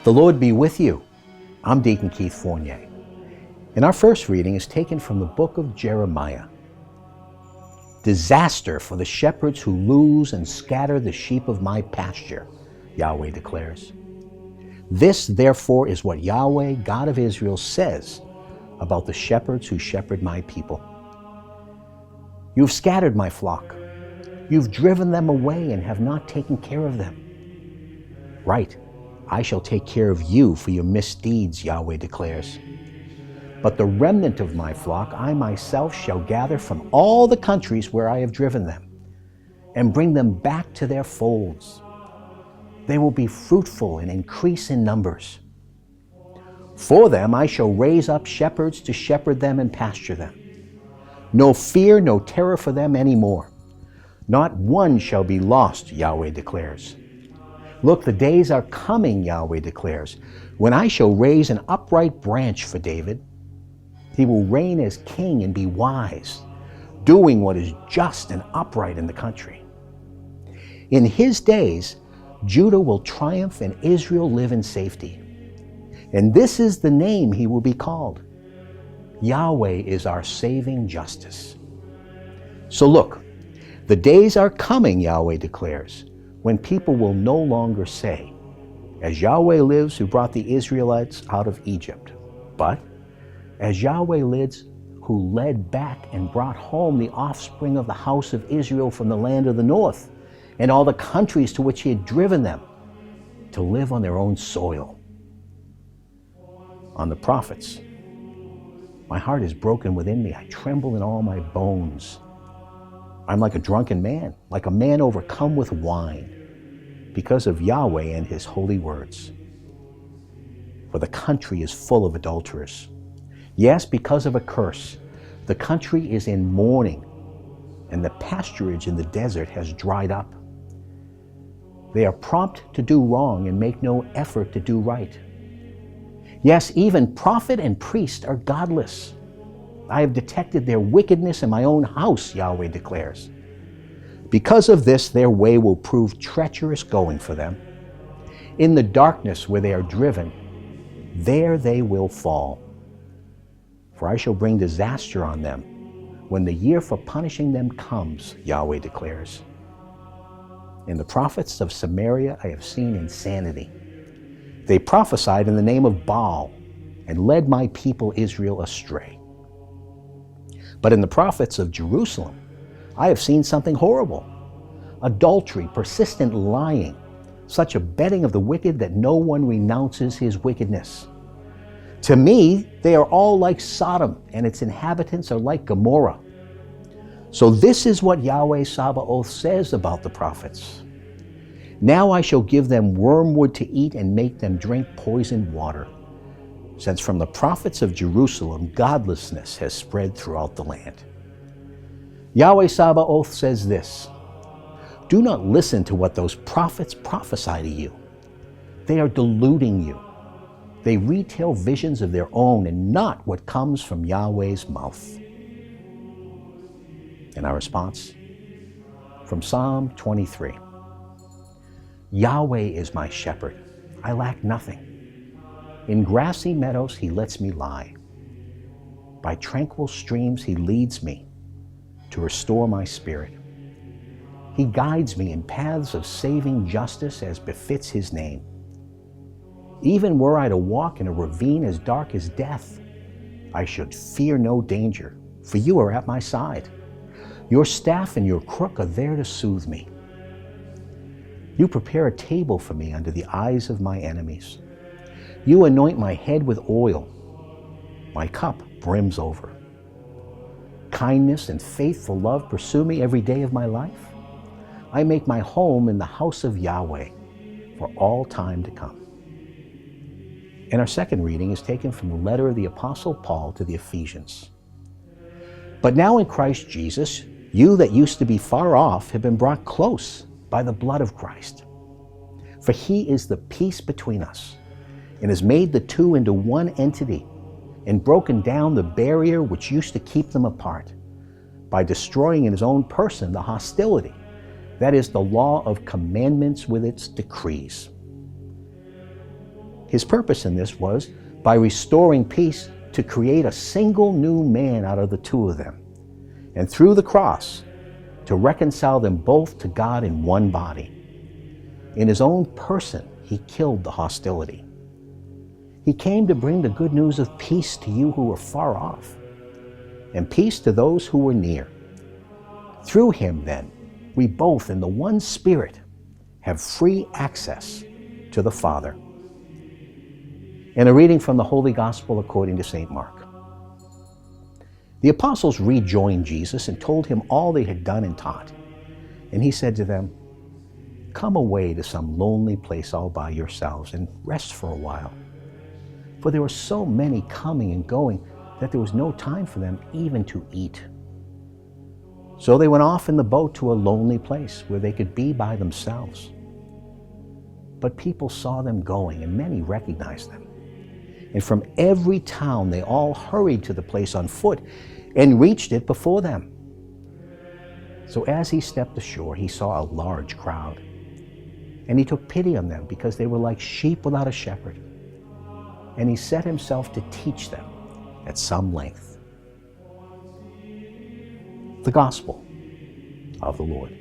The Lord be with you. I'm Deacon Keith Fournier, and our first reading is taken from the book of Jeremiah. Disaster for the shepherds who lose and scatter the sheep of my pasture, Yahweh declares. This, therefore, is what Yahweh, God of Israel, says about the shepherds who shepherd my people. You've scattered my flock. You've driven them away and have not taken care of them. Right, I shall take care of you for your misdeeds, Yahweh declares. But the remnant of my flock I myself shall gather from all the countries where I have driven them, and bring them back to their folds. They will be fruitful and increase in numbers. For them I shall raise up shepherds to shepherd them and pasture them. No fear, no terror for them any more. Not one shall be lost, Yahweh declares. Look, the days are coming, Yahweh declares, when I shall raise an upright branch for David. He will reign as king and be wise, doing what is just and upright in the country. In his days, Judah will triumph and Israel live in safety. And this is the name he will be called. Yahweh is our saving justice. So look, the days are coming, Yahweh declares, when people will no longer say, as Yahweh lives who brought the Israelites out of Egypt, but as Yahweh lives who led back and brought home the offspring of the house of Israel from the land of the north and all the countries to which he had driven them to live on their own soil. On the prophets, my heart is broken within me. I tremble in all my bones. I'm like a drunken man, like a man overcome with wine, because of Yahweh and his holy words. For the country is full of adulterers. Yes, because of a curse, the country is in mourning, and the pasturage in the desert has dried up. They are prompt to do wrong and make no effort to do right. Yes, even prophet and priest are godless. I have detected their wickedness in my own house, Yahweh declares. Because of this, their way will prove treacherous going for them. In the darkness where they are driven, there they will fall. For I shall bring disaster on them when the year for punishing them comes, Yahweh declares. In the prophets of Samaria I have seen insanity. They prophesied in the name of Baal and led my people Israel astray. But in the prophets of Jerusalem, I have seen something horrible. Adultery, persistent lying, such a betting of the wicked that no one renounces his wickedness. To me, they are all like Sodom, and its inhabitants are like Gomorrah. So this is what Yahweh Sabaoth says about the prophets. Now I shall give them wormwood to eat and make them drink poisoned water, since from the prophets of Jerusalem godlessness has spread throughout the land. Yahweh Sabaoth says this, do not listen to what those prophets prophesy to you. They are deluding you. They retell visions of their own and not what comes from Yahweh's mouth. And our response? From Psalm 23. Yahweh is my shepherd. I lack nothing. In grassy meadows he lets me lie. By tranquil streams he leads me to restore my spirit. He guides me in paths of saving justice as befits his name. Even were I to walk in a ravine as dark as death, I should fear no danger, for you are at my side. Your staff and your crook are there to soothe me. You prepare a table for me under the eyes of my enemies. You anoint my head with oil. My cup brims over. Kindness and faithful love pursue me every day of my life. I make my home in the house of Yahweh for all time to come. And our second reading is taken from the letter of the Apostle Paul to the Ephesians. But now in Christ Jesus, you that used to be far off have been brought close by the blood of Christ. For he is the peace between us, and has made the two into one entity, and broken down the barrier which used to keep them apart, by destroying in his own person the hostility, that is, the law of commandments with its decrees. His purpose in this was, by restoring peace, to create a single new man out of the two of them, and through the cross, to reconcile them both to God in one body. In his own person, he killed the hostility. He came to bring the good news of peace to you who were far off, and peace to those who were near. Through him, then, we both in the one Spirit have free access to the Father. And a reading from the Holy Gospel according to St. Mark. The apostles rejoined Jesus and told him all they had done and taught. And he said to them, "Come away to some lonely place all by yourselves and rest for a while." For there were so many coming and going that there was no time for them even to eat. So they went off in the boat to a lonely place where they could be by themselves. But people saw them going, and many recognized them. And from every town they all hurried to the place on foot and reached it before them. So as he stepped ashore, he saw a large crowd. And he took pity on them because they were like sheep without a shepherd. And he set himself to teach them at some length. The Gospel of the Lord.